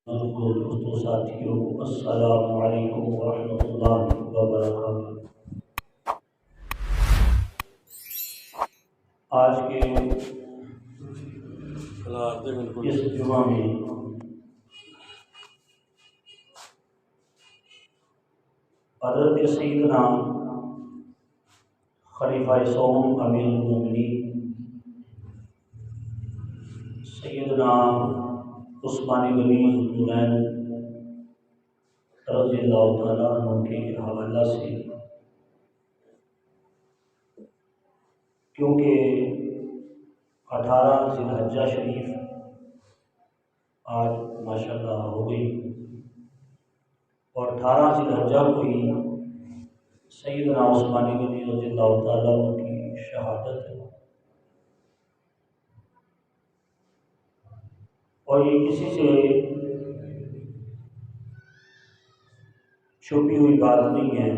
دوستوں ساتھیوں السلام علیکم ورحمۃ اللہ وبرکاتہ۔ آج کے اس جمعہ میں حضرت سیدنا خلیفہ سوم امیر المومنین سیدنا عثمان غنی ذوالنورین رضی اللہ تعالیٰ عنہ کے حوالہ سے، کیونکہ 18 ذی الحجہ شریف آج ماشاءاللہ ہو گئی اور 18 ذی الحجہ کو ہی سیدنا عثمان غنی رضی اللہ تعالیٰ عنہ کی شہادت ہے، اور یہ کسی سے چھپی ہوئی بات نہیں ہے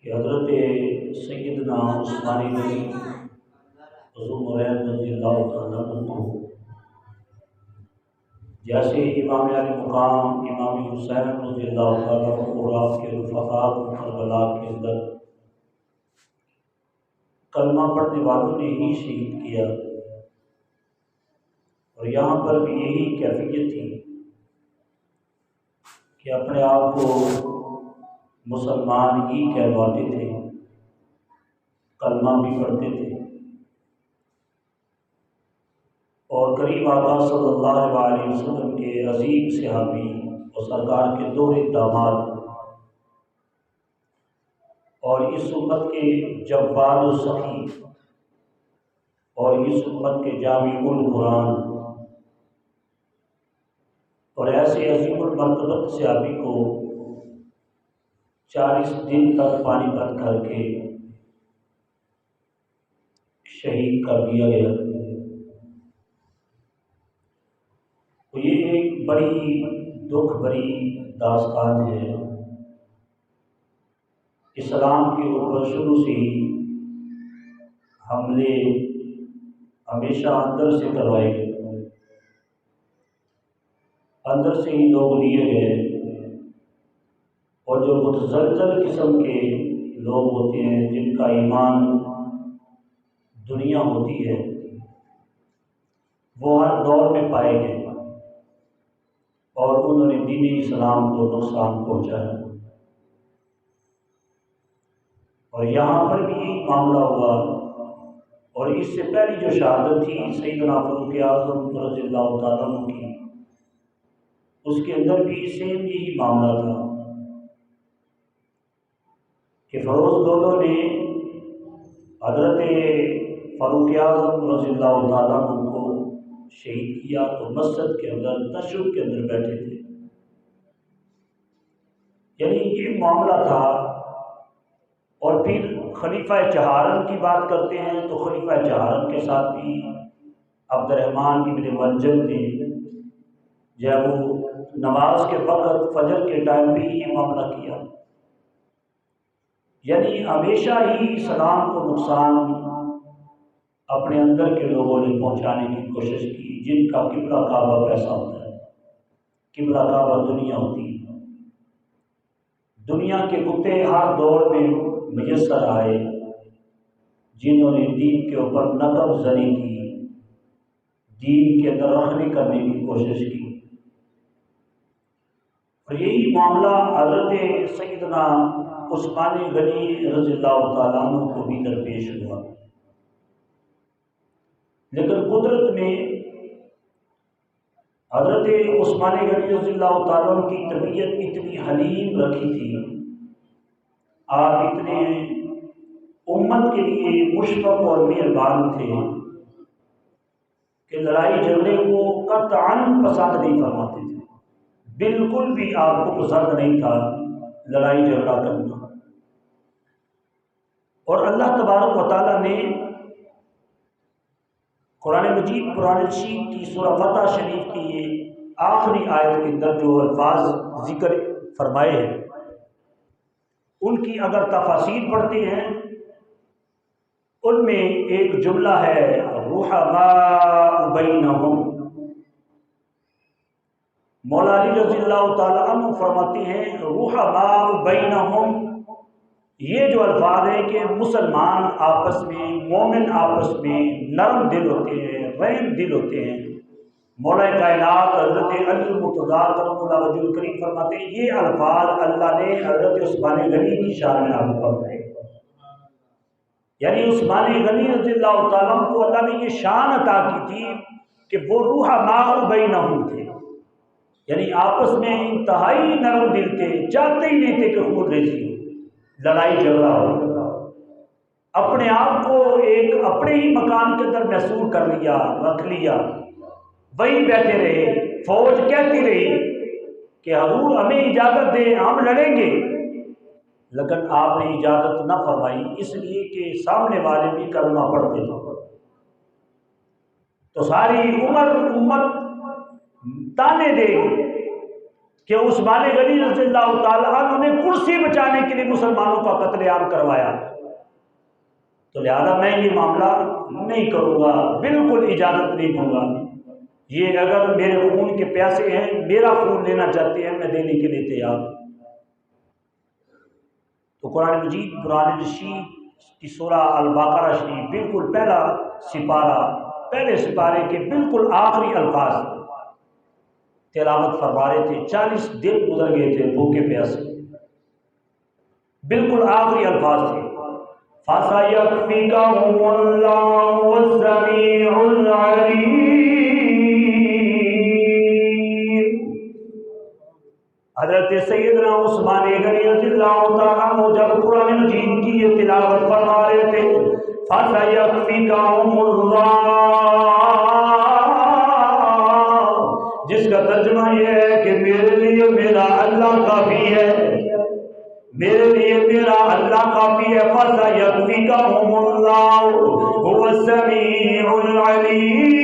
کہ حضرت سیدنا عثمان غنی ذوالنورین رضی اللہ تعالیٰ عنہ جیسے امام علی مقام امام حسین رضی اللہ تعالیٰ عنہ اور آپ کے رفقاء کربلا کے اندر کلمہ پڑھنے والوں نے ہی شہید کیا، اور یہاں پر بھی یہی کیفیت تھی کہ اپنے آپ کو مسلمان ہی کہلواتے تھے، کلمہ بھی پڑھتے تھے، اور قریب آقا صلی اللہ علیہ وسلم کے عظیم صحابی اور سرکار کے دوہرے داماد اور اس امت کے جواد و سخی اور اس امت کے جامع القرآن اور ایسے عظیم المرتبت صحابی کو 40 دن تک پانی بند کر کے شہید کر دیا گیا۔ تو یہ ایک بڑی دکھ بھری داستان ہے۔ اسلام کے اوپر شروع سے ہی حملے ہمیشہ اندر سے کروائے گئے، اندر سے ہی لوگ لیے گئے، اور جو متزلزل قسم کے لوگ ہوتے ہیں جن کا ایمان دنیا ہوتی ہے وہ ہر دور میں پائے گئے، اور انہوں نے دین اسلام کو نقصان پہنچایا، اور یہاں پر بھی یہی معاملہ ہوا۔ اور اس سے پہلی جو شہادت تھی سیدنا فاروق اعظم رضی اللہ تعالیٰ عنہ کی، اس کے اندر بھی سیم یہی معاملہ تھا کہ فیروز دولو نے حضرت فاروق اعظم رضی اللہ تعالیٰ عنہ کو شہید کیا تو مسجد کے اندر تشہد کے اندر بیٹھے تھے، یعنی یہ معاملہ تھا۔ اور پھر خلیفہ چہارم کی بات کرتے ہیں تو خلیفہ چہارم کے ساتھ بھی عبد الرحمن ابن ملجم نے جب وہ نماز کے وقت فجر کے ٹائم بھی یہ معاملہ کیا، یعنی ہمیشہ ہی اسلام کو نقصان اپنے اندر کے لوگوں نے پہنچانے کی کوشش کی، جن کا قبلہ کعبہ پیسہ ہوتا ہے، قبلہ کعبہ دنیا ہوتی ہے۔ دنیا کے کتے ہر دور میں میسر آئے جنہوں نے دین کے اوپر نقب زنی کی، دین کے اندر رخنی کرنے کی کوشش کی، اور یہی معاملہ حضرت سیدنا عثمان غنی رضی اللہ تعالیٰ عنہ کو بھی درپیش ہوا، لیکن قدرت میں حضرت عثمان غنی رضی اللہ تعالیٰ عنہ کی طبیعت اتنی حلیم رکھی تھی، آپ اتنے امت کے لیے مشفق اور مہربان تھے کہ لڑائی جھگڑے کو قطعاً پسند نہیں فرماتے تھے، بالکل بھی آپ کو پسند نہیں تھا لڑائی جھگڑا کرنا۔ اور اللہ تبارک و تعالیٰ نے قرآن مجید قرآن شریف کی سورہ فتح شریف کی یہ آخری آیت کے اندر جو الفاظ ذکر فرمائے ہیں، ان کی اگر تفاسیر پڑھتے ہیں ان میں ایک جملہ ہے رحماء بینہم، مولا علی رضی اللہ تعالیٰ عنہ فرماتے ہیں رحماء بینہم، یہ جو الفاظ ہیں کہ مسلمان آپس میں، مومن آپس میں نرم دل ہوتے ہیں، رحم دل ہوتے ہیں۔ مولا کائنات حضرت علی المرتضیٰ کرم اللہ وجہ الکریم فرماتے ہیں یہ الفاظ اللہ نے حضرت عثمان غنی کی شان میں نازل فرمائے، یعنی عثمان غنی رضی اللہ تعالیٰ عنہ کو اللہ نے یہ شان عطا کی تھی کہ وہ رحماء بینہم تھے، یعنی آپس میں انتہائی نرم دل تھے، چاہتے ہی نہیں تھے کہ خون ریزی ہو، لڑائی جھگڑا ہو، اپنے آپ کو ایک اپنے ہی مکان کے اندر محصور کر لیا، رکھ لیا، وہیں بیٹھے رہے۔ فوج کہتی رہی کہ حضور ہمیں اجازت دیں، ہم لڑیں گے، لیکن آپ نے اجازت نہ فرمائی، اس لیے کہ سامنے والے بھی کلمہ پڑھتے تھے۔ تو ساری عمر امت تانے دے گی کہ عثمان غنی رضی اللہ تعالیٰ عنہ نے کرسی بچانے کے لیے مسلمانوں کا قتل عام کروایا، تو لہذا میں یہ معاملہ نہیں کروں گا، بالکل اجازت نہیں دوں گا۔ یہ اگر میرے خون کے پیاسے ہیں، میرا خون لینا چاہتے ہیں، میں دینے کے لیے تیار ہوں۔ تو قرآن مجید قرآن رشید کی سورہ البقرہ شریف بالکل پہلا سپارہ، پہلے سپارے کے بالکل آخری الفاظ تلاوت فرما رہے تھے۔ 40 دن گزر گئے تھے بھوکے پیاسے، بالکل آخری الفاظ تھے۔ فَسَيَكْفِيكَهُمُ اللَّهُ السَّمِيعُ الْعَلِيمُ۔ حضرت سیدنا عثمان غنی رضی اللہ تعالیٰ عنہ جب قرآن مجید کی یہ تلاوت فرما رہے تھے، فَسَيَكْفِيكَهُمُ اللَّهُ، جس کا ترجمہ یہ ہے کہ میرے لیے میرا اللہ کافی ہے، میرے لیے میرا اللہ کافی ہے۔ فَسَيَكْفِيكَهُمُ اللَّهُ هُوَ السَّمِيعُ الْعَلِيمُ۔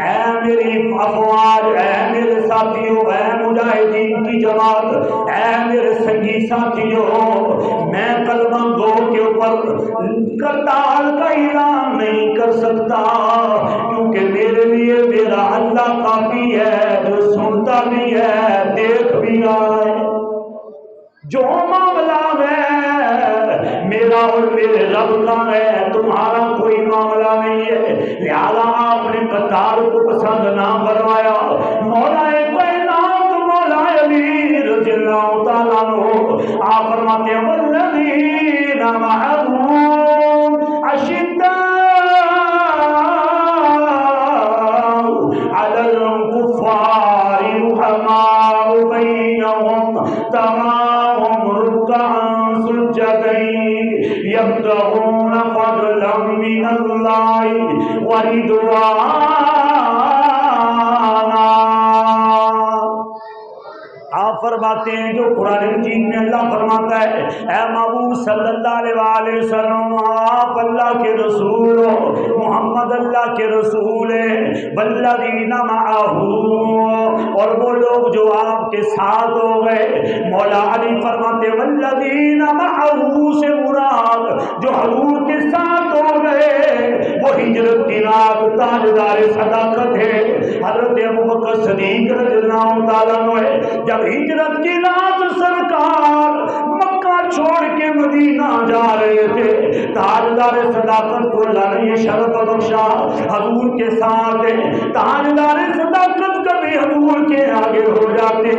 اے میری افواج، اے میرے ساتھیوں، اے مجاہدین کی جماعت، اے میرے سنگی ساتھیوں، میں کلمہ گو کے اوپر قتال کا اعلان نہیں کر سکتا، کیونکہ میرے لیے میرا اللہ کافی ہے، جو سنتا بھی ہے، دیکھ بھی رہا ہے۔ جو معاملہ ہے میرا اور میرے رب کا ہے، تمہارا کوئی معاملہ نہیں ہے، لہذا آپ نے قتال کو پسند نہ فرمایا۔ مولا کائنات مولا علی رضی اللہ تعالیٰ عنہ آپ فرماتے ہیں والذین معه اشداء علی الکفار رحماء بینہم تراہم رکعا سجدا یبتغون فضلا من اللہ ورضوانا۔ آپ فرماتے ہیں جو قرآن مجید میں اللہ فرماتا ہے اے محبوب صلی اللہ علیہ وسلم، آپ اللہ کے رسول ہو، محمد اللہ کے رسول ہیں، والذین معہ، اور وہ لوگ جو آپ کے ساتھ ہو گئے۔ مولا علی فرماتے والذین معہ سے مراد جو حضور کے ساتھ ہو گئے وہ ہجرت کی رات تاجدار صداقت ہے، حضرت ابوبکر صدیق رضی اللہ تعالیٰ عنہ ہے۔ جب ہجرت کی رات سرکار مکہ چھوڑ کے مدینہ جا رہے تھے، تاجدار صداقت کو اللہ نے یہ شرف بخشا حضور کے ساتھ ہے۔ تاجدار صداقت کبھی حضور کے آگے ہو جاتے،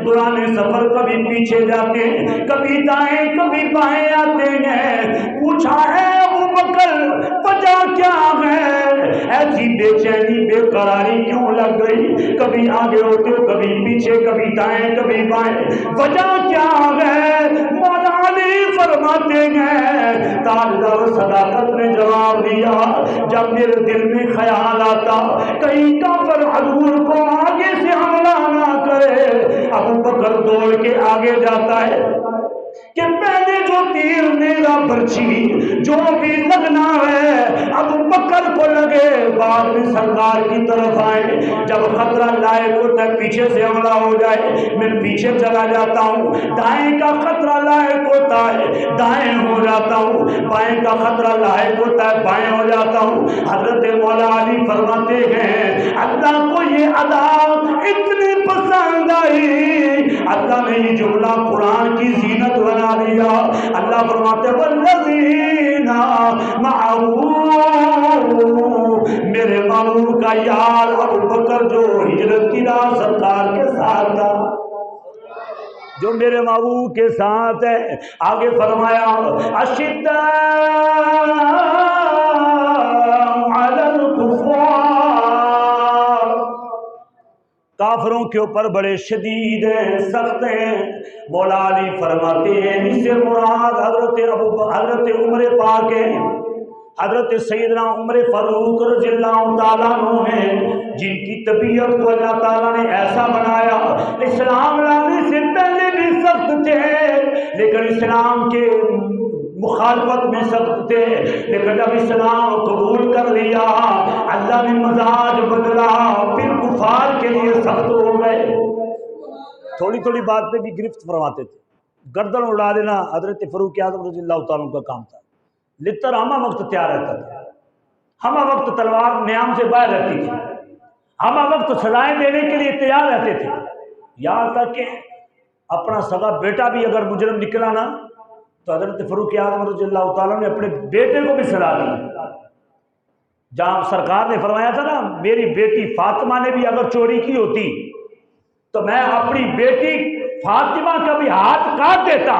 دوران سفر کبھی پیچھے جاتے، کبھی دائیں کبھی بائیں آتے ہیں۔ پوچھا ہے ابوبکر وجہ کیا ہے، ایسی بے چینی بے قراری کیوں لگ گئی، کبھی آگے ہوتے ہو کبھی پیچھے، کبھی دائیں کبھی بائیں، وجہ کیا ہے؟ مولا علی فرماتے ہیں تاجدار صداقت نے جواب دیا جب میرے دل میں خیال آتا کہیں کافر حضور کو آگے سے حملہ نہ کرے، ابوبکر دوڑ کے آگے جاتا ہے کہ پہلے جو تیر میرا برچھی جو بھی لگنا ہے ابوبکر کو لگے، بعد میں سرکار کی طرف آئے۔ جب خطرہ لائق ہوتا ہے پیچھے سے حملہ ہو جائے میں پیچھے چلا جاتا ہوں، دائیں کا خطرہ لائق ہوتا ہے دائیں ہو جاتا ہوں، بائیں کا خطرہ لائق ہوتا ہے بائیں ہو جاتا ہوں۔ حضرت مولا علی فرماتے ہیں اللہ کو یہ ادا اتنی پسند آئی، اللہ نے یہ جملہ قرآن کی زینت بنا دیا۔ اللہ فرماتے والذین معه، میرے محبوب کا یار ابو بکر جو ہجرت کی راہ سرکار کے ساتھ تھا، جو میرے محبوب کے ساتھ ہے۔ آگے فرمایا اشداء علی الکفار، کافروں کے اوپر بڑے شدید ہیں، سخت ہیں۔ مولا علی فرماتے ہیں اس سے مراد حضرت عمر پاک ہیں، حضرت سیدنا عمر فاروق رضی اللہ تعالیٰ عنہ ہیں، جن کی طبیعت کو اللہ تعالیٰ نے ایسا بنایا، اسلام لانے سے پہلے بھی سخت تھے لیکن اسلام کے مخالفت میں سخت تھے، لیکن جب اسلام قبول کر لیا اللہ نے مزاج بدلا، پھر کفار کے لیے سخت ہو گئے۔ تھوڑی تھوڑی بات پہ بھی گرفت فرماتے تھے، گردن اڑا دینا حضرت فاروق اعظم رضی اللہ تعالیٰ عنہ کا کام تھا۔ لطر ہمہ وقت تیار رہتا تھا، ہمہ وقت تلوار نیام سے باہر رہتی تھی، ہمہ وقت سزائیں دینے کے لیے تیار رہتے تھے، یہاں تک کہ اپنا سگا بیٹا بھی اگر مجرم نکلا نا تو حضرت فاروق اعظم رضی اللہ تعالیٰ نے اپنے بیٹے کو بھی سزا دی۔ جہاں سرکار نے فرمایا تھا نا میری بیٹی فاطمہ نے بھی اگر چوری کی ہوتی تو میں اپنی بیٹی فاطمہ کا بھی ہاتھ کاٹ دیتا،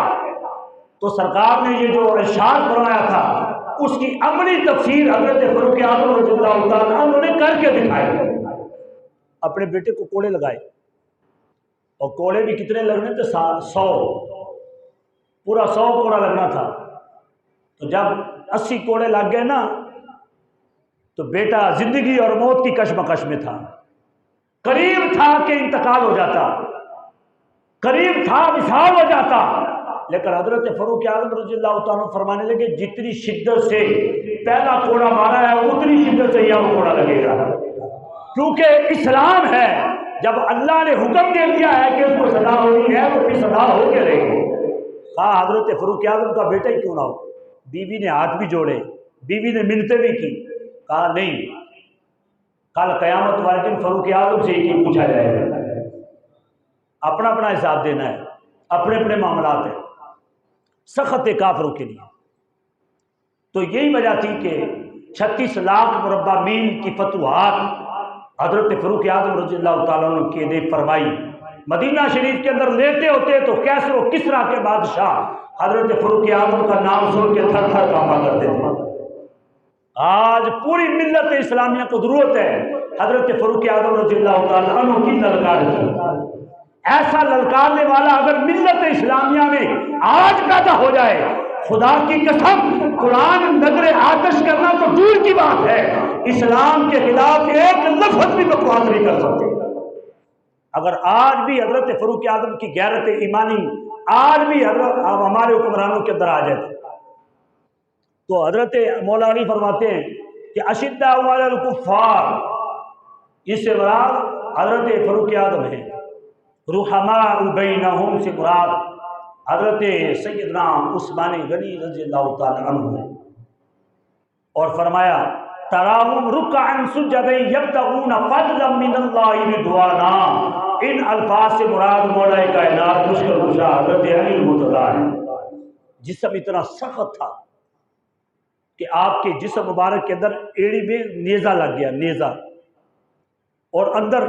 تو سرکار نے یہ جو ارشاد فرمایا تھا اس کی عملی تفسیر حضرت فاروق اعظم رضی اللہ تعالیٰ عنہ نے کر کے دکھائی۔ اپنے بیٹے کو کوڑے لگائے، اور کوڑے بھی کتنے لگنے تھے؟ 100، پورا 100 کوڑا لگنا تھا۔ تو جب 80 کوڑے لگ گئے نا تو بیٹا زندگی اور موت کی کشمکش میں تھا، قریب تھا کہ انتقال ہو جاتا، قریب تھا وصال ہو جاتا، لیکن حضرت فاروق اعظم رضی اللہ تعالیٰ فرمانے لگے جتنی شدت سے پہلا کوڑا مارا ہے اتنی شدت سے یہ کوڑا لگے گا، کیونکہ اسلام ہے۔ جب اللہ نے حکم دے دیا ہے کہ اس کو سزا ہونی ہے تو پھر سزا ہو کے رہے گی۔ کہا حضرت فاروق اعظم کا بیٹا ہی کیوں نہ ہو۔ بیوی نے ہاتھ بھی جوڑے، بیوی نے منتیں بھی کی، کہا نہیں، کل قیامت والے دن فاروق اعظم سے ہی پوچھا جائے گا، اپنا اپنا حساب دینا ہے، اپنے اپنے معاملات ہیں۔ سخت کافروں کے لیے تو یہی وجہ تھی کہ 36 لاکھ مربع میل کی فتوحات حضرت فاروق اعظم رضی اللہ تعالیٰ عنہ کے نے فرمائی۔ مدینہ شریف کے اندر لیتے ہوتے تو کیسر و کسرا کے بادشاہ حضرت فاروق اعظم کا نام سن کے تھر تھر کانپا کرتے تھے۔ آج پوری ملت اسلامیہ کو ضرورت ہے حضرت فاروق اعظم رضی اللہ تعالیٰ عنہ کی للکار کی۔ ایسا للکارنے والا اگر ملت اسلامیہ میں آج پیدا ہو جائے، خدا کی قسم قرآن نظر آتش کرنا تو دور کی بات ہے، اسلام کے خلاف ایک لفظ بھی بکواس نہیں کر سکتے۔ اگر آج بھی حضرت فاروق اعظم کی غیرت ایمانی آج بھی ہمارے حکمرانوں کے اندر آ جائے تو حضرت مولا علی فرماتے ہیں کہ اشداء علی الکفار، اس سے مراد حضرت فاروق اعظم ہے۔ رحماء بینہم سے مراد حضرت سیدنا عثمان غنی رضی اللہ تعالی عنہ ہے۔ اور فرمایا تراہم رکعا سجدا یبتغون فضلا من اللہ رضوانا، ان الفاظ سے مراد مولا کائنات مشکل کشا حضرت علی المرتضیٰ ہے۔ جسم اتنا سخت تھا کہ آپ کے جسم مبارک کے اندر ایڑی میں نیزہ لگ گیا، نیزہ، اور اندر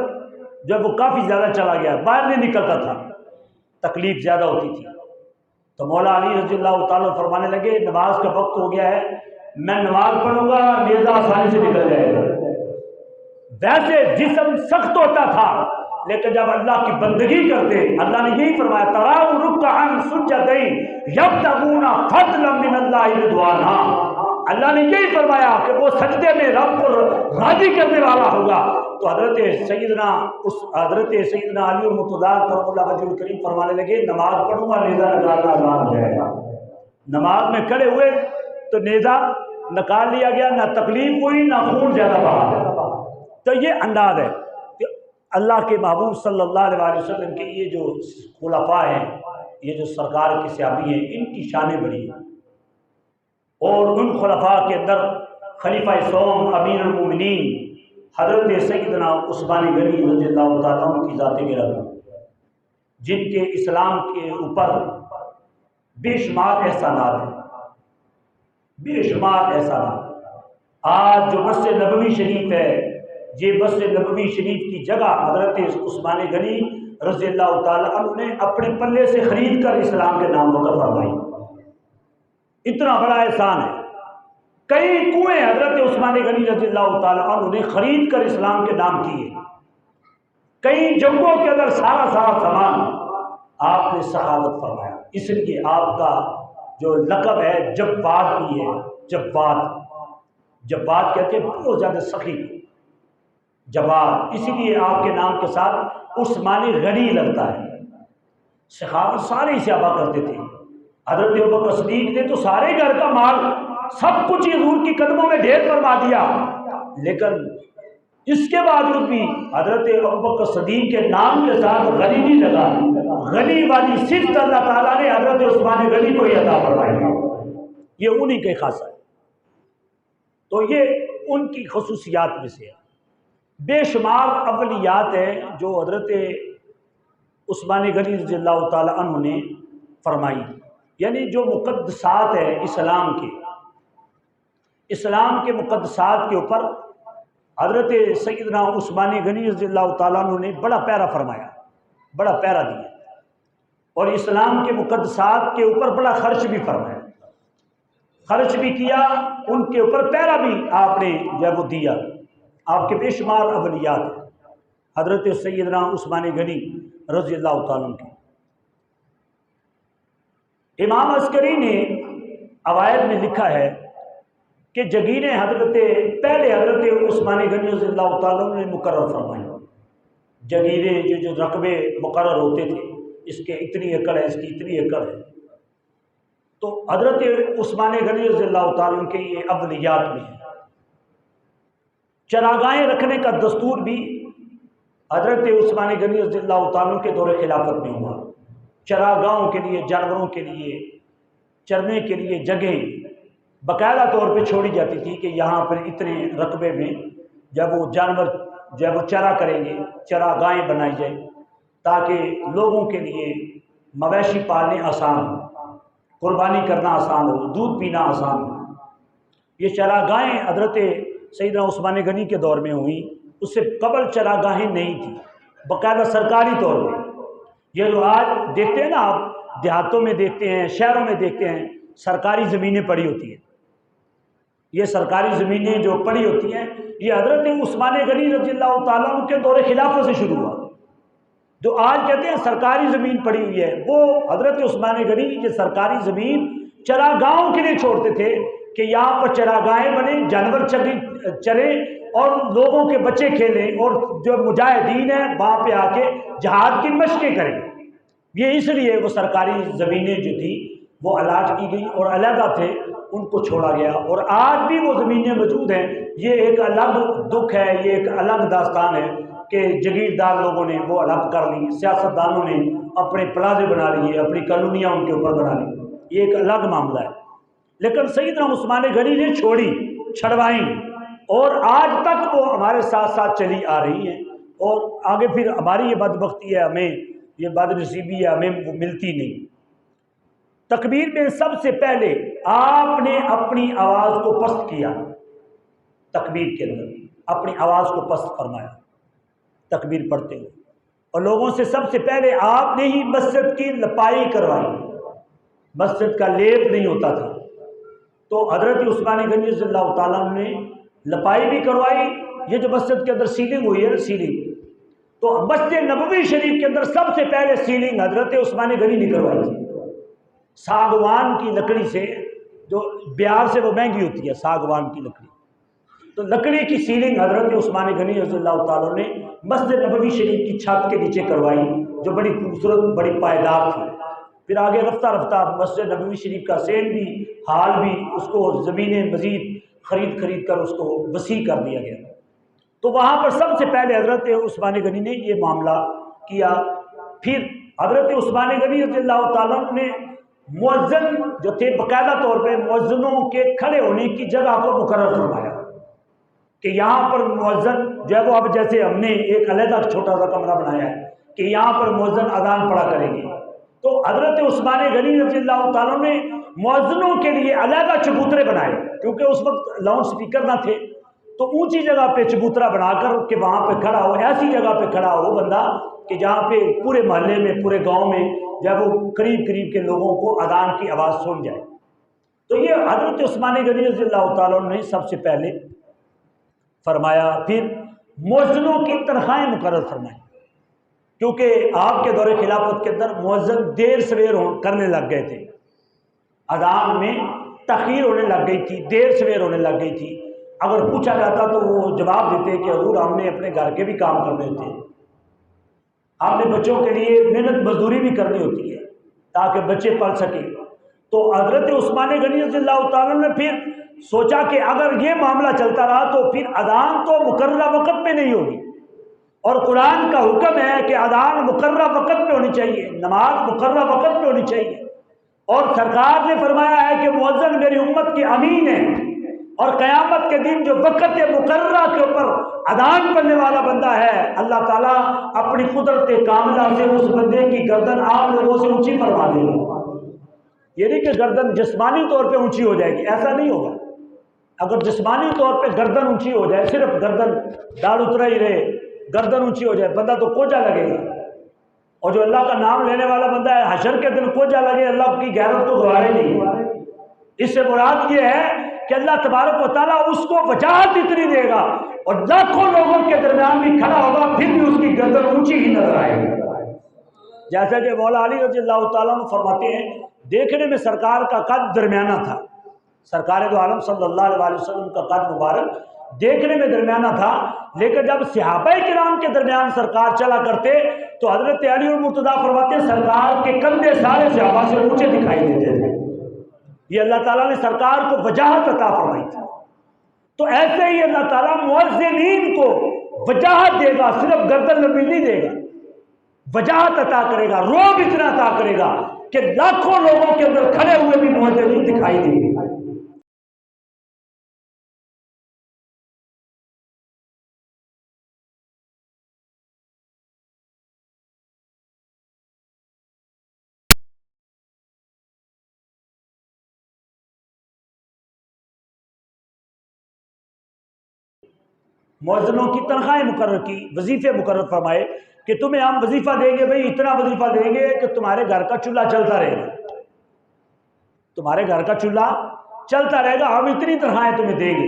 جب وہ کافی زیادہ چلا گیا، باہر نہیں نکلتا تھا، تکلیف زیادہ ہوتی تھی۔ تو مولا علی رضی اللہ تعالیٰ فرمانے لگے نماز کا وقت ہو گیا ہے، میں نماز پڑھوں گا، نیزہ آسانی سے نکل جائے گا۔ ویسے جسم سخت ہوتا تھا لیکن جب اللہ کی بندگی کرتے، اللہ نے یہی فرمایا تراہم رکعا سجدا یبتغون فضلا من اللہ رضوانا، اللہ نے یہی فرمایا کہ وہ سجدے میں رب کو راضی کرنے والا ہوگا۔ تو حضرت سیدنا علی المرتضیٰ کرم اللہ وجہ الکریم فرمانے لگے نماز پڑھوں گا، نیزہ نکالنا آسان ہو جائے گا۔ نماز میں کھڑے ہوئے تو نیزہ نکال لیا گیا، نہ تکلیف ہوئی نہ خون زیادہ بہا۔ تو یہ انداز ہے کہ اللہ کے محبوب صلی اللہ علیہ وسلم کے یہ جو خلفاء ہیں، یہ جو سرکار کے صحابی ہیں، ان کی شانیں بڑی ہیں۔ اور ان خلفاء کے اندر خلیفہ سوم امیر المومنین حضرت سیدنا عثمان غنی رضی اللہ تعالیٰ عنہ کی ذات گرامی، جن کے اسلام کے اوپر بے شمار احسانات ہیں، بے شمار احسانات۔ آج جو مسجد نبوی شریف ہے، یہ مسجد نبوی شریف کی جگہ حضرت عثمان غنی رضی اللہ تعالیٰ عنہ نے اپنے پلے سے خرید کر اسلام کے نام وقف فرمائی۔ اتنا بڑا احسان ہے۔ کئی کنویں حضرت عثمان غنی رضی اللہ تعالیٰ عنہ نے خرید کر اسلام کے نام کیے۔ کئی جنگوں کے اندر سارا سامان آپ نے سخاوت فرمایا۔ اس لیے آپ کا جو لقب ہے جواد بھی ہے۔ جواد کہتے ہیں بہت زیادہ سخی جواد، اسی لیے آپ کے نام کے ساتھ عثمان غنی لگتا ہے۔ سخاوت سارے صحابہ کرتے تھے۔ حضرت ابوبکر صدیق نے تو سارے گھر کا مال سب کچھ حضور کی قدموں میں ڈھیر فرما دیا، لیکن اس کے باوجود بھی حضرت ابوبکر صدیق کے نام کے ساتھ غنی نہیں لگا۔ غنی والی صفت اللہ تعالیٰ نے حضرت عثمان غنی کو ہی عطا فرمائی، یہ انہی کے خاصہ ہے۔ تو یہ ان کی خصوصیات میں سے ہے۔ بے شمار اولیات ہیں جو حضرت عثمان غنی رضی اللہ تعالیٰ عنہ نے فرمائی، یعنی جو مقدسات ہیں اسلام کے مقدسات کے اوپر حضرت سیدنا عثمان غنی رضی اللہ تعالیٰ عنہ نے بڑا پیرا فرمایا، بڑا پیرا دیا، اور اسلام کے مقدسات کے اوپر بڑا خرچ بھی فرمایا، خرچ بھی کیا، ان کے اوپر پیرا بھی آپ نے جب وہ دیا۔ آپ کے بے شمار اولیات ہیں حضرت سیدنا عثمان غنی رضی اللہ تعالیٰ عنہ کی۔ امام عسکری نے اوائل میں لکھا ہے کہ جگیریں پہلے حضرت عثمان غنی رضی اللہ تعالیٰ عنہ نے مقرر فرمائی۔ جگیریں جو رقبے مقرر ہوتے تھے، اس کے اتنی ایکڑ ہے، اس کی اتنی ایکڑ ہے، تو حضرت عثمان غنی رضی اللہ تعالیٰ عنہ کے یہ اولیات میں ہے۔ چراگاہیں رکھنے کا دستور بھی حضرت عثمان غنی رضی اللہ تعالیٰ عنہ کے دور خلافت میں ہوا۔ چراگاہوں کے لیے، جانوروں کے لیے چرنے کے لیے جگہ باقاعدہ طور پہ چھوڑی جاتی تھی کہ یہاں پر اتنے رقبے میں جب وہ جانور جب وہ چرا کریں گے، چراگاہیں بنائی جائیں تاکہ لوگوں کے لیے مویشی پالنے آسان ہو، قربانی کرنا آسان ہو، دودھ پینا آسان ہو۔ یہ چراگاہیں حضرت سیدنا عثمان غنی کے دور میں ہوئیں، اس سے قبل چراگاہیں نہیں تھیں باقاعدہ سرکاری طور پہ۔ یہ جو آج دیکھتے ہیں نا آپ، دیہاتوں میں دیکھتے ہیں، شہروں میں دیکھتے ہیں، سرکاری زمینیں پڑی ہوتی ہیں۔ یہ سرکاری زمینیں جو پڑی ہوتی ہیں، یہ حضرت عثمان غنی رضی اللہ تعالیٰ عنہ کے دور خلافت سے شروع ہوا۔ جو آج کہتے ہیں سرکاری زمین پڑی ہوئی ہے، وہ حضرت عثمان غنی یہ سرکاری زمین چراگاہوں کے لیے چھوڑتے تھے کہ یہاں پر چراگاہیں بنیں، جانور چریں اور لوگوں کے بچے کھیلیں، اور جو مجاہدین ہیں وہاں پہ آ کے جہاد کی مشقیں کریں۔ یہ اس لیے وہ سرکاری زمینیں جو تھی وہ الاٹ کی گئی اور علیحدہ تھے، ان کو چھوڑا گیا، اور آج بھی وہ زمینیں موجود ہیں۔ یہ ایک الگ دکھ ہے، یہ ایک الگ داستان ہے کہ جگیردار لوگوں نے وہ الگ کر لی، سیاستدانوں نے اپنے پلازے بنا لیے، اپنی کالونیاں ان کے اوپر بنا لی، یہ ایک الگ معاملہ ہے۔ لیکن سیدنا عثمان غنی نے چھڑوائیں، اور آج تک وہ ہمارے ساتھ ساتھ چلی آ رہی ہیں، اور آگے پھر ہماری یہ بدبختی ہے، ہمیں یہ بدنصیبی ہے، ہمیں وہ ملتی نہیں۔ تکبیر میں سب سے پہلے آپ نے اپنی آواز کو پست کیا، تکبیر کے اندر اپنی آواز کو پست فرمایا تکبیر پڑھتے ہوئے، اور لوگوں سے سب سے پہلے آپ نے ہی مسجد کی لپائی کروائی۔ مسجد کا لیپ نہیں ہوتا تھا، تو حضرت عثمان غنی رضی اللہ تعالیٰ عنہ نے لپائی بھی کروائی۔ یہ جو مسجد کے اندر سیلنگ ہوئی ہے، سیلنگ تو مسجد نبوی شریف کے اندر سب سے پہلے سیلنگ حضرت عثمان غنی نے کروائی تھی، ساگوان کی لکڑی سے، جو بہار سے وہ مہنگی ہوتی ہے ساگوان کی لکڑی، تو لکڑی کی سیلنگ حضرت عثمان غنی رضی اللہ تعالیٰ نے مسجد نبوی شریف کی چھت کے نیچے کروائی، جو بڑی خوبصورت، بڑی پائیدار تھی۔ پھر آگے رفتہ رفتہ مسجد نبوی شریف کا سین بھی، حال بھی، اس کو زمینیں مزید خرید کر اس کو وسیع کر دیا گیا۔ تو وہاں پر سب سے پہلے حضرت عثمان غنی نے یہ معاملہ کیا۔ پھر حضرت عثمان غنی رضی اللہ تعالیٰ نے مؤذن جو تھے باقاعدہ طور پہ مؤذنوں کے کھڑے ہونے کی جگہ کو مقرر فرمایا کہ یہاں پر مؤذن جو ہے وہ اب جیسے ہم نے ایک علیحدہ چھوٹا سا کمرہ بنایا ہے کہ یہاں پر مؤذن اذان پڑھا کریں گے، تو حضرت عثمان غنی رضی اللہ تعالیٰ نے مؤذنوں کے لیے علیحدہ چبوترے بنائے، کیونکہ اس وقت لاؤڈ سپیکر نہ تھے، تو اونچی جگہ پہ چبوترا بنا کر کہ وہاں پہ کھڑا ہو، ایسی جگہ پہ کھڑا ہو بندہ کہ جہاں پہ پورے محلے میں پورے گاؤں میں جب وہ قریب قریب کے لوگوں کو اذان کی آواز سن جائے۔ تو یہ حضرت عثمان غنی رضی اللہ تعالیٰ نے سب سے پہلے فرمایا۔ پھر مؤذنوں کی تنخواہیں مقرر فرمائیں، کیونکہ آپ کے دور خلافت کے اندر مؤذن دیر سویر کرنے لگ گئے تھے، اذان میں تاخیر ہونے لگ گئی تھی، دیر سویر ہونے لگ گئی تھی۔ اگر پوچھا جاتا تو وہ جواب دیتے کہ حضور ہم نے اپنے گھر کے بھی کام کرنے ہوتے ہیں، آپ نے بچوں کے لیے محنت مزدوری بھی کرنی ہوتی ہے تاکہ بچے پل سکیں۔ تو حضرت عثمان غنی رضی اللہ تعالیٰ نے پھر سوچا کہ اگر یہ معاملہ چلتا رہا تو پھر اذان تو مقررہ وقت پہ نہیں ہوگی، اور قرآن کا حکم ہے کہ اذان مقررہ وقت پہ ہونی چاہیے، نماز مقررہ وقت پہ ہونی چاہیے، اور سرکار نے فرمایا ہے کہ مؤذن میری امت کے امین ہے، اور قیامت کے دن جو وقت مقررہ کے اوپر اذان پڑھنے والا بندہ ہے، اللہ تعالیٰ اپنی قدرت کاملہ سے اس بندے کی گردن آپ لوگوں سے اونچی فرما دے گا۔ یہ نہیں کہ گردن جسمانی طور پہ اونچی ہو جائے گی، ایسا نہیں ہوگا۔ اگر جسمانی طور پہ گردن اونچی ہو جائے، صرف گردن داڑھ اترا ہی رہے، گردن اونچی ہو جائے، بندہ تو کوجا لگے گا، اور جو اللہ کا نام لینے والا بندہ ہے حشر کے دن کوجا لگے، اللہ کی غیرت کو گوارے نہیں۔ اس سے مراد یہ ہے کہ اللہ تبارک و تعالیٰ اس کو وجاہت اتنی دے گا، اور لاکھوں لوگوں کے درمیان بھی کھڑا ہوگا پھر بھی اس کی گردن اونچی ہی نظر آئے گی۔ جیسا کہ مولا علی رضی اللہ تعالیٰ عنہ فرماتے ہیں، دیکھنے میں سرکار کا قد درمیانہ تھا، سرکار دو عالم صلی اللہ علیہ وسلم کا قد مبارک دیکھنے میں درمیانہ تھا، لیکن جب صحابہ کرام کے درمیان سرکار چلا کرتے تو حضرت علی المرتضیٰ فرماتے ہیں سرکار کے کندھے سارے صحابہ سے اونچے دکھائی دیتے تھے۔ یہ اللہ تعالیٰ نے سرکار کو وجاہت عطا فرمائی تھی۔ تو ایسے ہی اللہ تعالیٰ مؤذنین کو وجاہت دے گا، صرف گردن لمبی نہیں دے گا، وجاہت عطا کرے گا، روب اتنا عطا کرے گا کہ لاکھوں لوگوں کے اندر کھڑے ہوئے بھی مؤذنین دکھائی دیں گے۔ مؤذنوں کی تنخواہیں مقرر کی، وظیفے مقرر فرمائے کہ تمہیں ہم وظیفہ دیں گے، بھئی اتنا وظیفہ دیں گے کہ تمہارے گھر کا چولہا چلتا رہے گا، تمہارے گھر کا چولہا چلتا رہے گا، ہم اتنی تنخواہیں تمہیں دیں گے۔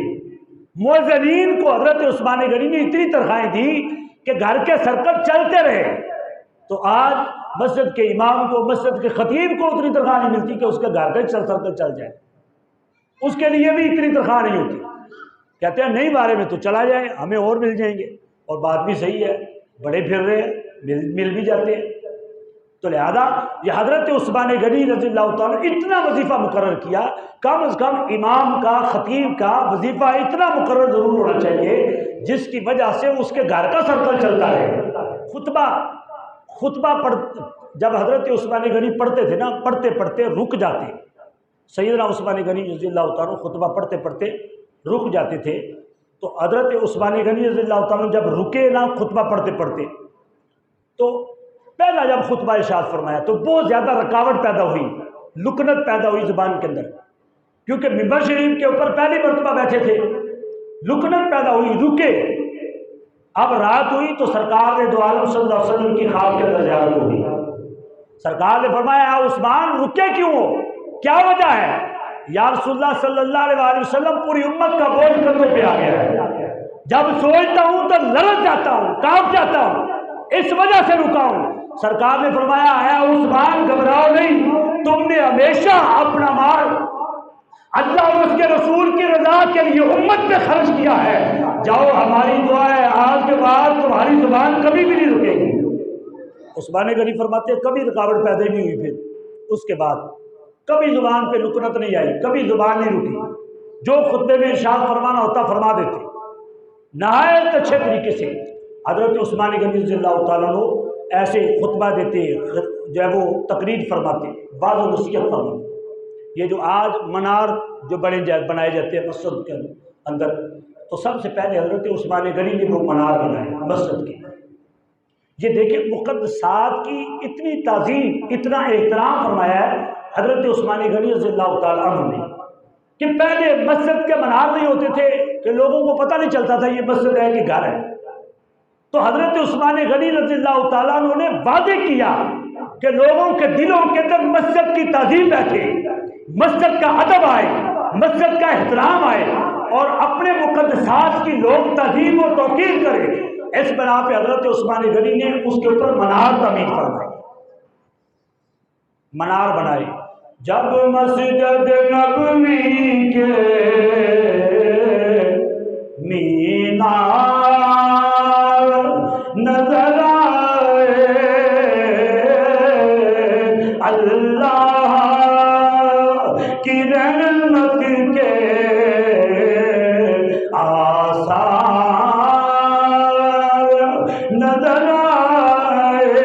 مؤذنین کو حضرت عثمان غنی نے اتنی تنخواہیں دی کہ گھر کے سرکل چلتے رہے۔ تو آج مسجد کے امام کو، مسجد کے خطیب کو اتنی تنخواہ نہیں ملتی کہ اس کے گھر کا سرکل چل جائے، اس کے لیے بھی اتنی تنخواہ نہیں ہوتی۔ کہتے ہیں نہیں بارے میں تو چلا جائے، ہمیں اور مل جائیں گے، اور بات بھی صحیح ہے، بڑے پھر رہے ہیں، مل بھی جاتے ہیں۔ تو لہذا یہ حضرت عثمان غنی رضی اللہ تعالیٰ نے اتنا وظیفہ مقرر کیا، کم از کم امام کا، خطیب کا وظیفہ اتنا مقرر ضرور ہونا چاہیے جس کی وجہ سے اس کے گھر کا سرکل چلتا رہے۔ خطبہ جب حضرت عثمان غنی پڑھتے تھے نا، پڑھتے پڑھتے رک جاتے، سیدنا عثمان غنی رضی اللہ تعالیٰ خطبہ پڑھتے پڑھتے رک جاتے تھے۔ تو حضرت عثمان غنی رضی اللہ تعالیٰ جب رکے نا خطبہ پڑھتے پڑھتے، تو پہلا جب خطبہ ارشاد فرمایا تو بہت زیادہ رکاوٹ پیدا ہوئی، لکنت پیدا ہوئی زبان کے اندر، کیونکہ ممبر شریف کے اوپر پہلی مرتبہ بیٹھے تھے، لکنت پیدا ہوئی، رکے۔ اب رات ہوئی تو سرکار نے دو عالم صلی اللہ علیہ وسلم کی خواب کے اندر زیارت ہوئی۔ سرکار نے فرمایا عثمان رکے کیوں ہو، کیا وجہ ہے؟ یا رسول اللہ صلی اللہ علیہ وسلم پوری امت کا بوجھ کندھوں پہ آ گیا ہے، جب سوچتا ہوں تو لرز جاتا ہوں، کانپ جاتا ہوں، اس وجہ سے رکا ہوں۔ سرکار نے فرمایا ہے عثمان گھبراؤ نہیں، تم نے ہمیشہ اپنا مال اللہ اور اس کے رسول کی رضا کے لیے امت پہ خرچ کیا ہے، جاؤ ہماری دعا ہے آج کے بعد تمہاری زبان کبھی بھی نہیں رکے گی۔ عثمان غنی فرماتے ہیں کبھی رکاوٹ پیدا نہیں ہوئی، پھر اس کے بعد کبھی زبان پہ لکنت نہیں آئی، کبھی زبان نہیں رکی، جو خطبے میں ارشاد فرمانا ہوتا فرما دیتے، نہایت اچھے طریقے سے۔ حضرت عثمان غنی رضی اللہ تعالیٰ عنہ ایسے خطبہ دیتے، جو ہے وہ تقریر فرماتے، بعض و نصیحت فرماتے۔ یہ جو آج منار جو بنائے جاتے ہیں مسجد کے اندر، تو سب سے پہلے حضرت عثمان غنی نے وہ منار بنائے مسجد کے. یہ دیکھیں مقدسات کی اتنی تعظیم، اتنا احترام فرمایا ہے حضرت عثمان غنی رضی اللہ تعالیٰ عنہ نے کہ پہلے مسجد کے منار نہیں ہوتے تھے کہ لوگوں کو پتہ نہیں چلتا تھا یہ مسجد ہے کہ گھر ہے. تو حضرت عثمان غنی رضی اللہ تعالیٰ عنہ نے وعدے کیا کہ لوگوں کے دلوں کے اندر مسجد کی تعظیم بیٹھے، مسجد کا ادب آئے، مسجد کا احترام آئے اور اپنے مقدسات کی لوگ تعظیم و توقیر کریں. اس بنا پہ حضرت عثمان غنی نے اس کے اوپر منار تعمیر فرمائی، منار بنائے. جب مسجد نبوی کے مینار نظر آئے، اللہ کی رحمت کے آثار نظر آئے.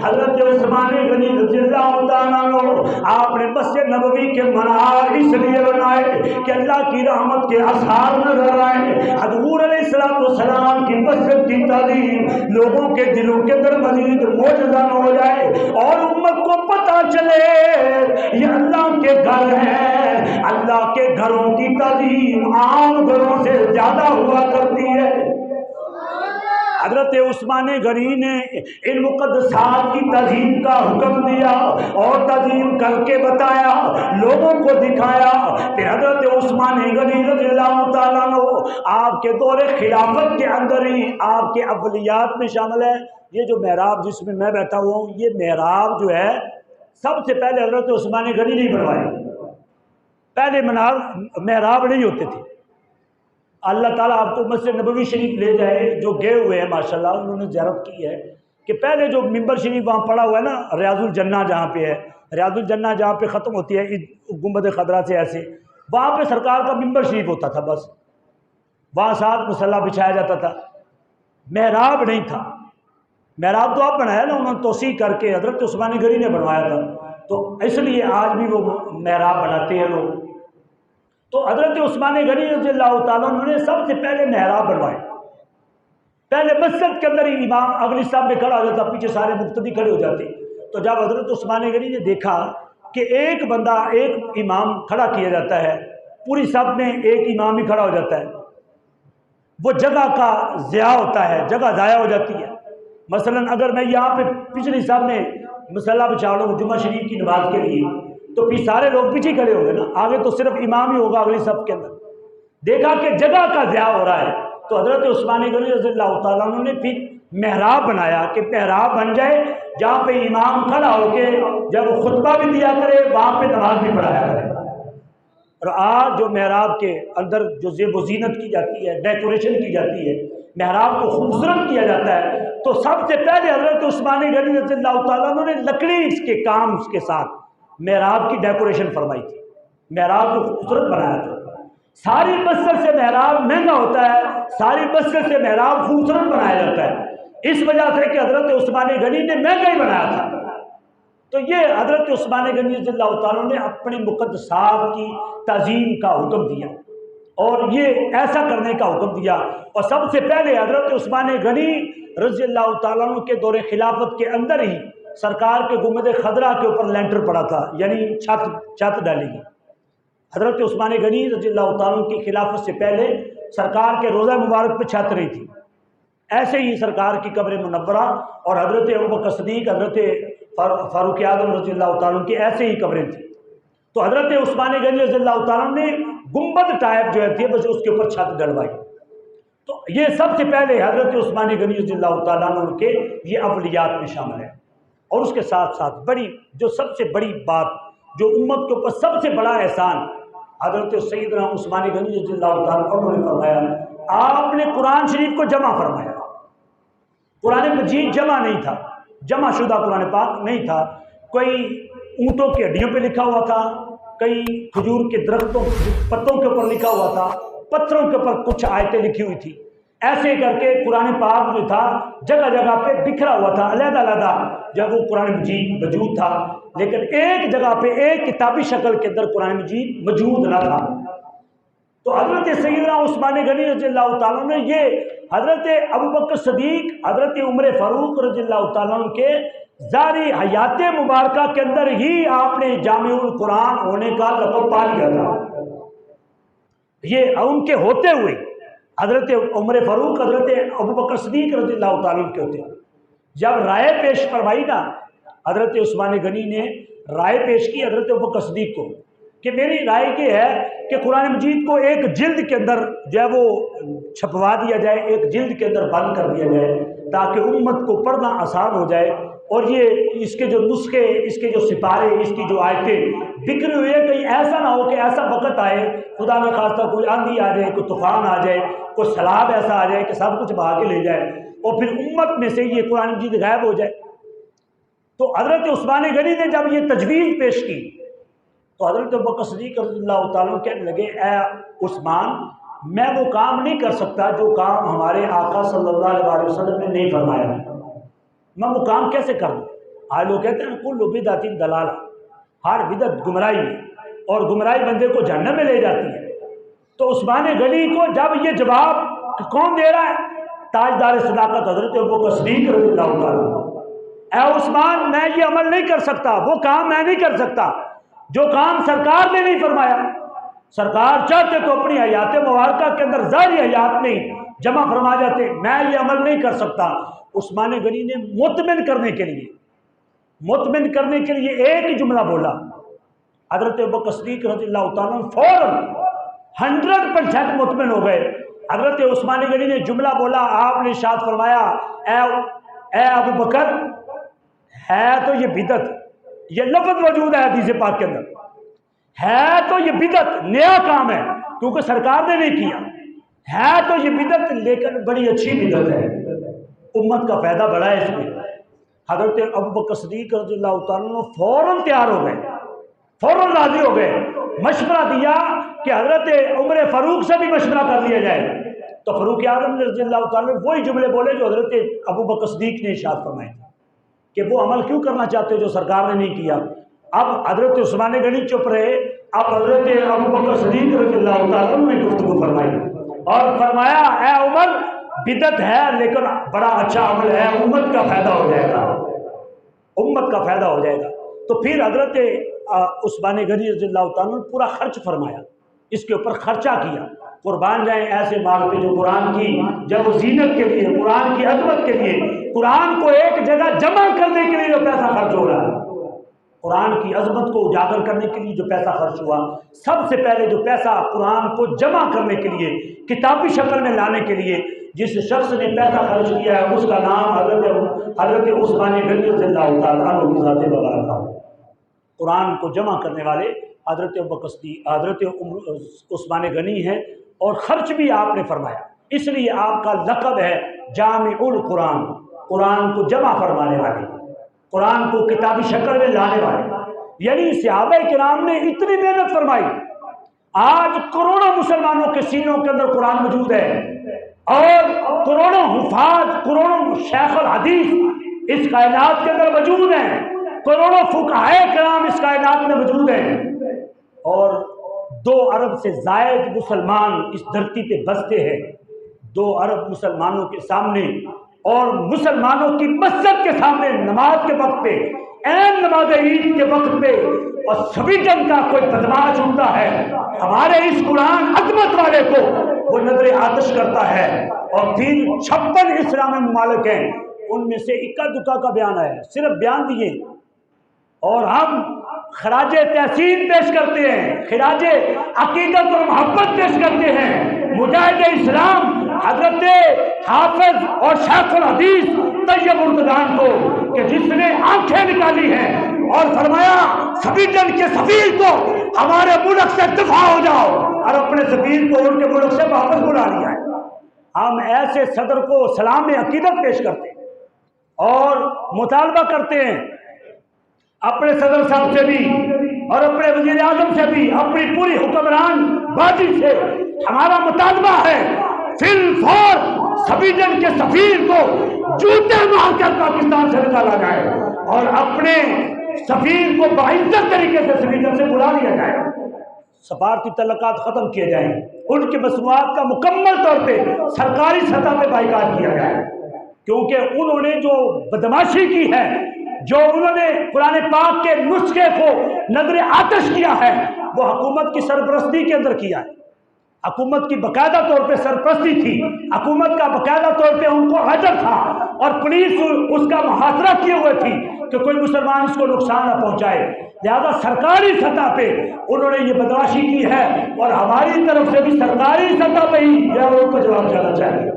حضرت عثمان غنی رضی اللہ تعالیٰ عنہ آپ نے مسجد نبوی کے منار اس لیے بنائے کہ اللہ کی رحمت کے آثار نظر آئے. حضور علیہ السلام کی مسجد کی تعلیم لوگوں کے دلوں کے اندر مزید معجزہ ہو جائے اور امت کو پتہ چلے یہ اللہ کے گھر ہیں. اللہ کے گھروں کی تعلیم عام گھروں سے زیادہ ہوا کرتی ہے. حضرت عثمان غنی نے ان مقدسات کی تعظیم کا حکم دیا اور تعظیم کر کے بتایا، لوگوں کو دکھایا. پھر حضرت عثمان غنی رضی اللہ تعالیٰ عنہ آپ کے دور خلافت کے اندر ہی آپ کے اولیات میں شامل ہے. یہ جو محراب جس میں بیٹھا ہوا ہوں، یہ محراب جو ہے سب سے پہلے حضرت عثمان غنی نہیں بنوایا. پہلے محراب نہیں ہوتے تھے. اللہ تعالیٰ آپ کو مسجد نبوی شریف لے جائے، جو گئے ہوئے ہیں ماشاءاللہ انہوں نے زیارت کی ہے کہ پہلے جو ممبر شریف وہاں پڑا ہوا ہے نا، ریاض الجنہ جہاں پہ ہے، ریاض الجنہ جہاں پہ ختم ہوتی ہے گنبد خضرا سے ایسے، وہاں پہ سرکار کا ممبر شریف ہوتا تھا. بس وہاں ساتھ مصلی بچھایا جاتا تھا، محراب نہیں تھا. محراب تو آپ بنایا نا، انہوں نے توسیع کر کے حضرت عثمان غنی نے بنوایا تھا، تو اس لیے آج بھی وہ محراب بناتے ہیں لوگ. تو حضرت عثمان غنی رضی اللہ تعالیٰ عنہ نے سب سے پہلے محراب بنوائے. پہلے مسجد کے اندر ہی امام اگلی صاحب میں کھڑا ہو جاتا، پیچھے سارے مقتدی کھڑے ہو جاتے. تو جب حضرت عثمان غنی نے دیکھا کہ ایک بندہ ایک امام کھڑا کیا جاتا ہے، پوری صف میں ایک امام ہی کھڑا ہو جاتا ہے، وہ جگہ کا ضیاع ہوتا ہے، جگہ ضائع ہو جاتی ہے. مثلا اگر میں یہاں پہ پچھلی صف میں مصلی بچھا لوں جمعہ شریف کی نماز کے لیے، تو پھر سارے لوگ پیچھے کھڑے ہوں گے نا، آگے تو صرف امام ہی ہوگا اگلی صف کے اندر. دیکھا کہ جگہ کا ضیاع ہو رہا ہے تو حضرت عثمان غنی رضی اللہ تعالیٰ عنہ نے پھر محراب بنایا کہ محراب بن جائے جہاں پہ امام کھڑا ہو کے جب وہ خطبہ بھی دیا کرے وہاں پہ نماز بھی پڑھایا کرے. اور آج جو محراب کے اندر جو زیب و زینت کی جاتی ہے، ڈیکوریشن کی جاتی ہے، محراب کو خوبصورت کیا جاتا ہے، تو سب سے پہلے حضرت عثمان غنی رضی اللہ تعالیٰ عنہ نے لکڑی اس کے کام کے ساتھ محراب کی ڈیکوریشن فرمائی تھی، محراب کو خوبصورت بنایا تھا. ساری مسجد سے محراب مہنگا ہوتا ہے، ساری مسجد سے محراب خوبصورت بنایا جاتا ہے، اس وجہ سے کہ حضرت عثمان غنی نے مہنگا ہی بنایا تھا. تو یہ حضرت عثمان غنی رضی اللہ تعالیٰ نے اپنے مقدسات کی تعظیم کا حکم دیا اور یہ ایسا کرنے کا حکم دیا. اور سب سے پہلے حضرت عثمان غنی رضی اللہ تعالیٰ عنہ کے دور خلافت کے اندر ہی سرکار کے گنبد خضرا کے اوپر لینٹر پڑا تھا، یعنی چھت ڈالی گئی. حضرت عثمان غنی رضی اللہ تعالیٰ کی خلافت سے پہلے سرکار کے روضہ مبارک پہ چھت نہیں تھی. ایسے ہی سرکار کی قبر منورہ اور حضرت ابوبکر صدیق، حضرت فاروق اعظم رضی اللہ تعالیٰ کی ایسے ہی قبریں تھیں. تو حضرت عثمان غنی رضی اللہ تعالیٰ نے گنبد ٹائپ جو ہے بس اس کے اوپر چھت ڈلوائی. تو یہ سب سے پہلے حضرت عثمان غنی رضی اللہ تعالیٰ عنہ کے یہ اولیات میں شامل ہے. اور اس کے ساتھ ساتھ بڑی جو سب سے بڑی بات جو امت کے اوپر سب سے بڑا احسان حضرت سیدنا عثمان غنی رضی اللہ تعالیٰ عنہ نے فرمایا، آپ نے قرآن شریف کو جمع فرمایا. قرآن مجید جمع نہیں تھا، جمع شدہ قرآن پاک نہیں تھا. کوئی اونٹوں کی ہڈیوں پہ لکھا ہوا تھا، کئی کھجور کے درختوں پتوں کے اوپر لکھا ہوا تھا، پتھروں کے اوپر کچھ آیتیں لکھی ہوئی تھی. ایسے کر کے قرآن پاک جو تھا جگہ جگہ پہ بکھرا ہوا تھا، علیحدہ علیحدہ جب وہ قرآن مجید موجود تھا، لیکن ایک جگہ پہ ایک کتابی شکل کے اندر قرآن مجید موجود نہ تھا. تو حضرت سیدنا عثمان غنی رضی اللہ تعالیٰ عنہ نے یہ حضرت ابوبکر صدیق، حضرت عمر فاروق رضی اللہ تعالیٰ عنہ کے ظاہری حیات مبارکہ کے اندر ہی آپ نے جامع القرآن ہونے کا لقب پا لیا تھا۔ یہ ان کے ہوتے ہوئے حضرت عمر فاروق، حضرت ابوبکر صدیق رضی اللہ تعالیٰ عنہ کے ہوتے ہوئے جب رائے پیش فرمائی نا، حضرت عثمان غنی نے رائے پیش کی حضرت ابوبکر صدیق کو کہ میری رائے یہ ہے کہ قرآن مجید کو ایک جلد کے اندر جو ہے وہ چھپوا دیا جائے، ایک جلد کے اندر بند کر دیا جائے تاکہ امت کو پڑھنا آسان ہو جائے، اور یہ اس کے جو نسخے، اس کے جو سپارے، اس کی جو آیتیں بکھری ہوئی ہیں، کہیں ایسا نہ ہو کہ ایسا وقت آئے خدا نہ خواستہ کوئی آندھی آ جائے، کوئی طوفان آ جائے، کوئی سیلاب ایسا آ جائے کہ سب کچھ بہا کے لے جائے اور پھر امت میں سے یہ قرآن مجید غائب ہو جائے۔ تو حضرت عثمان غنی نے جب یہ تجویز پیش کی تو حضرت ابوبکر صدیق رضی اللہ تعالیٰ کہنے لگے، اے عثمان، میں وہ کام نہیں کر سکتا جو کام ہمارے آقا صلی اللہ علیہ وسلم نے نہیں فرمایا، میں وہ کام کیسے کر دوں؟ آج لوگ کہتے ہیں کل بدعت ضلالہ، ہر بدعت گمراہی ہے اور گمراہی بندے کو جہنم میں لے جاتی ہے۔ تو عثمان غنی کو جب یہ جواب کون دے رہا ہے؟ تاجدار صداقت حضرت ابوبکر صدیق رضی اللہ تعالیٰ، اے عثمان، میں یہ عمل نہیں کر سکتا، وہ کام میں نہیں کر سکتا جو کام سرکار نے نہیں فرمایا۔ سرکار چاہتے تو اپنی حیات مبارکہ کے اندر ظاہری حیات میں جمع فرما جاتے، میں یہ عمل نہیں کر سکتا۔ عثمان غنی نے مطمئن کرنے کے لیے ایک ہی جملہ بولا، حضرت ابوبکر صدیق رضی اللہ تعالیٰ فوراً 100% مطمئن ہو گئے۔ حضرت عثمان غنی نے جملہ بولا، آپ نے ارشاد فرمایا، اے ابو بکر، ہے تو یہ بدعت، یہ لفظ موجود ہے حدیث پاک کے اندر، ہے تو یہ بدعت، نیا کام ہے کیونکہ سرکار نے نہیں کیا، ہے تو یہ بدعت لیکن بڑی اچھی بدعت ہے، امت کا فائدہ بڑا ہے اس میں۔ حضرت ابوبکر صدیق رضی اللہ تعالیٰ فوراً تیار ہو گئے، فوراً راضی ہو گئے، مشورہ دیا کہ حضرت عمر فاروق سے بھی مشورہ کر لیا جائے۔ تو فاروق اعظم رضی اللہ تعالیٰ وہی جملے بولے جو حضرت ابوبکر صدیق نے ارشاد فرمائے کہ وہ عمل کیوں کرنا چاہتے جو سرکار نے نہیں کیا۔ اب حضرت عثمان غنی چپ رہے، اب حضرت ابوبکر صدیق رضی اللہ تعالیٰ نے گفتگو فرمائی اور فرمایا، اے عمر، بدعت ہے لیکن بڑا اچھا عمل ہے، امت کا فائدہ ہو جائے گا، امت کا فائدہ ہو جائے گا۔ تو پھر حضرت عثمان غنی رضی اللہ تعالیٰ نے پورا خرچ فرمایا، اس کے اوپر خرچہ کیا، قربان جائیں ایسے مال پہ جو قرآن کی جب زینت کے لیے، قرآن کی عظمت کے لیے، قرآن کو ایک جگہ جمع کرنے کے لیے جو پیسہ خرچ ہو رہا ہے، قرآن کی عظمت کو اجاگر کرنے کے لیے جو پیسہ خرچ ہوا، سب سے پہلے جو پیسہ قرآن کو جمع کرنے کے لیے، کتابی شکل میں لانے کے لیے جس شخص نے پیسہ خرچ کیا ہے اس کا نام حضرت عثمان غنی رضی اللہ تعالیٰ عنہ کی ذات مبارکہ۔ قرآن کو جمع کرنے والے حضرت ابوبکر صدیق، حضرت عثمان غنی ہیں، اور خرچ بھی آپ نے فرمایا، اس لیے آپ کا لقب ہے جامع القرآن، قرآن کو جمع فرمانے والے، قرآن کو کتابی شکل میں لانے والے۔ یعنی صحابہ کرام نے اتنی محنت فرمائی، آج کروڑوں مسلمانوں کے سینوں کے اندر قرآن موجود ہے، اور کروڑوں حفاظ، کروڑوں شیخ الحدیث اس کائنات کے اندر موجود ہیں، کروڑوں فقہائے کرام اس کائنات میں موجود ہیں، اور 2 ارب سے زائد مسلمان اس دھرتی پہ بستے ہیں۔ 2 ارب مسلمانوں کے سامنے اور مسلمانوں کی مسجد کے سامنے نماز کے وقت پہ، عین نماز عید کے وقت پہ، اور سبھی جن کا کوئی بدماش ہوتا ہے، ہمارے اس قرآن عظمت والے کو وہ نظر آتش کرتا ہے۔ اور پھر 56 اسلامی ممالک ہیں، ان میں سے اکا دکا کا بیان ہے، صرف بیان دیے، اور ہم خراج تحسین پیش کرتے ہیں، خراج عقیدت اور محبت پیش کرتے ہیں مجاہد اسلام حضرت حافظ اور شیخ الحدیث طیب اردگان کو، کہ جس نے آنکھیں نکالی ہیں اور فرمایا سبھی جن کے سفیر کو ہمارے ملک سے دفاع ہو جاؤ، اور اپنے سفیر کو ان کے ملک سے واپس بلا لیا ہے۔ ہم ایسے صدر کو سلام عقیدت پیش کرتے ہیں اور مطالبہ کرتے ہیں اپنے صدر صاحب سے بھی اور اپنے وزیر اعظم سے بھی، اپنی پوری حکمران بازی سے ہمارا مطالبہ ہے فی الفور سبھی جن کے سفیر کو جوتے مار کر پاکستان سے نکالا جائے اور اپنے سفیر کو باعزت طریقے سے سفیر سے بلا لیا جائے۔ سفارتی تعلقات ختم کیے جائیں، ان کی مصنوعات کا مکمل طور پہ سرکاری سطح پہ بائیکاٹ کیا جائے، کیونکہ انہوں نے جو بدماشی کی ہے، جو انہوں نے قرآن پاک کے نسخے کو نظر آتش کیا ہے، وہ حکومت کی سرپرستی کے اندر کیا ہے۔ حکومت کی باقاعدہ طور پہ سرپرستی تھی، حکومت کا باقاعدہ طور پہ ان کو حجر تھا، اور پولیس اس کا محاصرہ کیے ہوئے تھی کہ کوئی مسلمان اس کو نقصان نہ پہنچائے۔ لہذا سرکاری سطح پہ انہوں نے یہ بدماشی کی ہے، اور ہماری طرف سے بھی سرکاری سطح پہ ہی ان کو جواب دینا چاہیے۔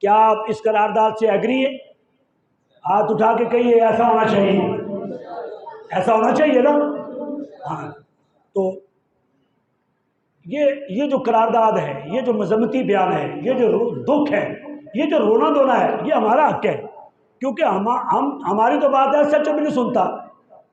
کیا آپ اس قرارداد سے ایگری ہیں؟ ہاتھ اٹھا کے کہیے ایسا ہونا چاہیے، ایسا ہونا چاہیے نا۔ ہاں، تو یہ جو قرارداد ہے، یہ جو مذمتی بیان ہے، یہ جو دکھ ہے، یہ جو رونا دھونا ہے، یہ ہمارا حق ہے، کیونکہ ہماری تو بات ہے سچ بھی نہیں سنتا۔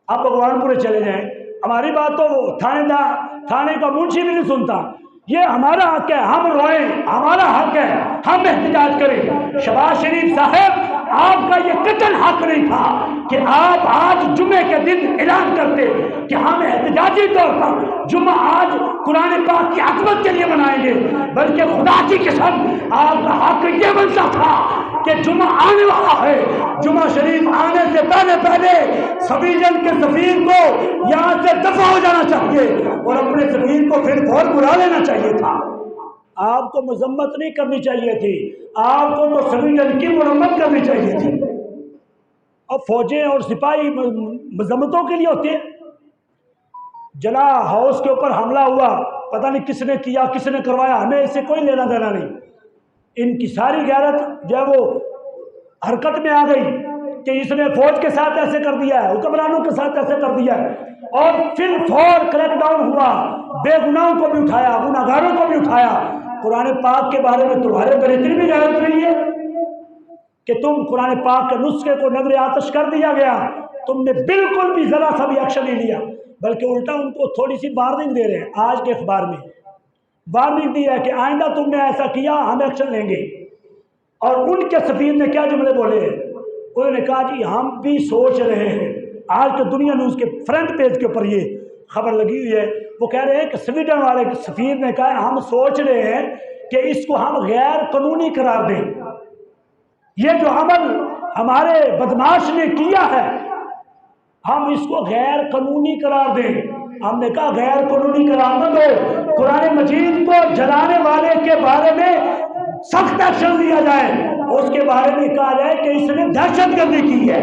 آپ بھگوان پورے چلے جائیں، ہماری بات تو وہ تھانے کا منشی بھی نہیں سنتا۔ یہ ہمارا حق ہے، ہم روئیں، ہمارا حق ہے، ہم احتجاج کریں۔ شہباز شریف صاحب، آپ کا یہ قطعاً حق نہیں تھا کہ آپ آج جمعے کے دن اعلان کرتے کہ ہم احتجاجی طور پر جمعہ آج قرآن پاک کی عظمت کے لیے منائیں گے، بلکہ خدا کی قسم آپ کا حق یہ بنتا تھا کہ جمعہ آنے والا ہے، جمعہ شریف آنے سے پہلے سویڈن کے سفیر کو یہاں سے دفع ہو جانا چاہیے اور اپنے سفیر کو پھر فور بلا لینا چاہیے تھا۔ آپ کو مذمت نہیں کرنی چاہیے تھی، آپ کو تو سویڈن کی مرمت کرنی چاہیے تھی۔ اور فوجیں اور سپاہی مذمتوں کے لیے ہوتے ہیں۔ جلا ہاؤس کے اوپر حملہ ہوا، پتہ نہیں کس نے کیا، کس نے کروایا، ہمیں اس سے کوئی لینا دینا نہیں۔ ان کی ساری غیرت جو ہے وہ حرکت میں آ گئی کہ اس نے فوج کے ساتھ ایسے کر دیا ہے، حکمرانوں کے ساتھ ایسے کر دیا ہے، اور پھر فور کریک ڈاؤن ہوا، بے گناہوں کو بھی اٹھایا، گناہگاروں کو بھی اٹھایا۔ قرآن پاک کے بارے میں تمہارے بہتری بھی غیرت نہیں ہے کہ تم قرآن پاک کے نسخے کو نظر آتش کر دیا گیا، تم نے بالکل بھی ذرا سا بھی ایکشن نہیں لیا، بلکہ الٹا ان کو تھوڑی سی وارننگ دے رہے ہیں۔ آج کے اخبار میں وارننگ دی ہے کہ آئندہ تم نے ایسا کیا ہم ایکشن لیں گے۔ اور ان کے سفیر نے کیا جملے بولے ہیں؟ انہوں نے کہا جی ہم بھی سوچ رہے ہیں، آج کے دنیا نیوز کے فرنٹ پیج کے اوپر یہ خبر لگی ہوئی ہے، وہ کہہ رہے ہیں کہ سویڈن والے سفیر نے کہا ہم سوچ رہے ہیں کہ اس کو ہم غیر قانونی قرار دیں، یہ جو عمل ہمارے بدماش نے کیا ہے ہم اس کو غیر قانونی قرار دیں۔ ہم نے کہا غیر قانونی قرار نہ دو، قرآن مجید کو جلانے والے کے بارے میں سخت ایکشن لیا جائے، اس کے بارے میں کہا جائے کہ اس نے دہشت گردی کی ہے،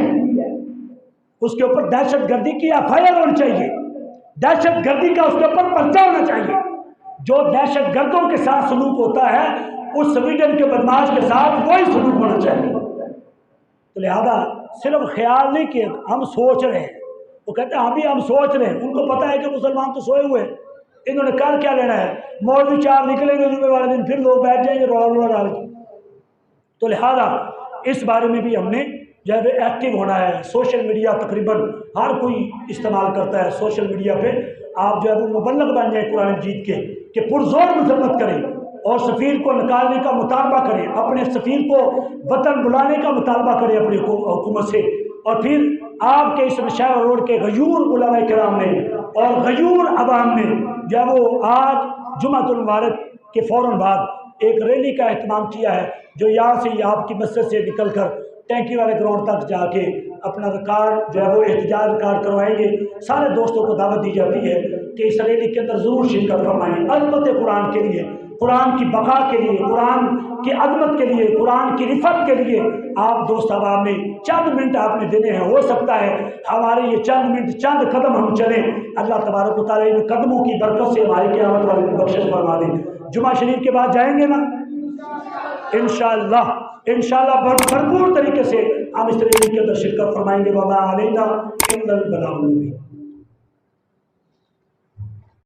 اس کے اوپر دہشت گردی کی FIR ہونی چاہیے، دہشت گردی کا اس کے اوپر پرچہ ہونا چاہیے۔ جو دہشت گردوں کے ساتھ سلوک ہوتا ہے اس سویڈن کے بدماش کے ساتھ وہی سلوک ہونا چاہیے۔ تو لہذا صرف خیال نہیں کہ ہم سوچ رہے ہیں، وہ کہتے ہیں ہم سوچ رہے ہیں، ان کو پتہ ہے کہ مسلمان تو سوئے ہوئے ہیں، انہوں نے کر کیا لینا ہے، مولوی چار نکلیں گے جمعے والے دن، پھر لوگ بیٹھ جائیں گے رولا ڈال کے۔ تو لہذا اس بارے میں بھی ہم نے جو ہے ایکٹیو ہونا ہے۔ سوشل میڈیا تقریباً ہر کوئی استعمال کرتا ہے، سوشل میڈیا پہ آپ جو ہے وہ مبلغ بن جائیں قرآن مجید کے کہ پرزور مذمت کریں اور سفیر کو نکالنے کا مطالبہ کریں، اپنے سفیر کو وطن بلانے کا مطالبہ کریں اپنی حکومت سے۔ اور پھر آپ کے اس مشاعرہ روڈ کے غیور علماء کرام نے اور غیور عوام نے جو ہے وہ آج جمعۃ المبارک کے فوراً بعد ایک ریلی کا اہتمام کیا ہے، جو یہاں سے آپ کی مسجد سے نکل کر ٹینکی والے گراؤنڈ تک جا کے اپنا ریکارڈ جو ہے وہ احتجاج ریکارڈ کروائیں گے۔ سارے دوستوں کو دعوت دی جاتی ہے کہ اس ریلی کے اندر ضرور شرکت فرمائیں، عظمت قرآن کے لیے، قرآن کی بقا کے لیے، قرآن کی عظمت کے لیے، قرآن کی رفت کے لیے آپ دوست عوام نے چند منٹ آپ نے دینے ہیں۔ ہو سکتا ہے ہمارے یہ چند منٹ، چند قدم ہم چلیں، اللہ تبارک و تعالیٰ ان قدموں کی برکت سے ہماری قیامت والی بخشش فرما دیں۔ جمعہ شریف کے بعد جائیں گے نا انشاءاللہ بھرپور طریقے سے ہم اس ریلی کے اندر شرکت فرمائیں گے۔ وما علینا الا البلاغ المبین۔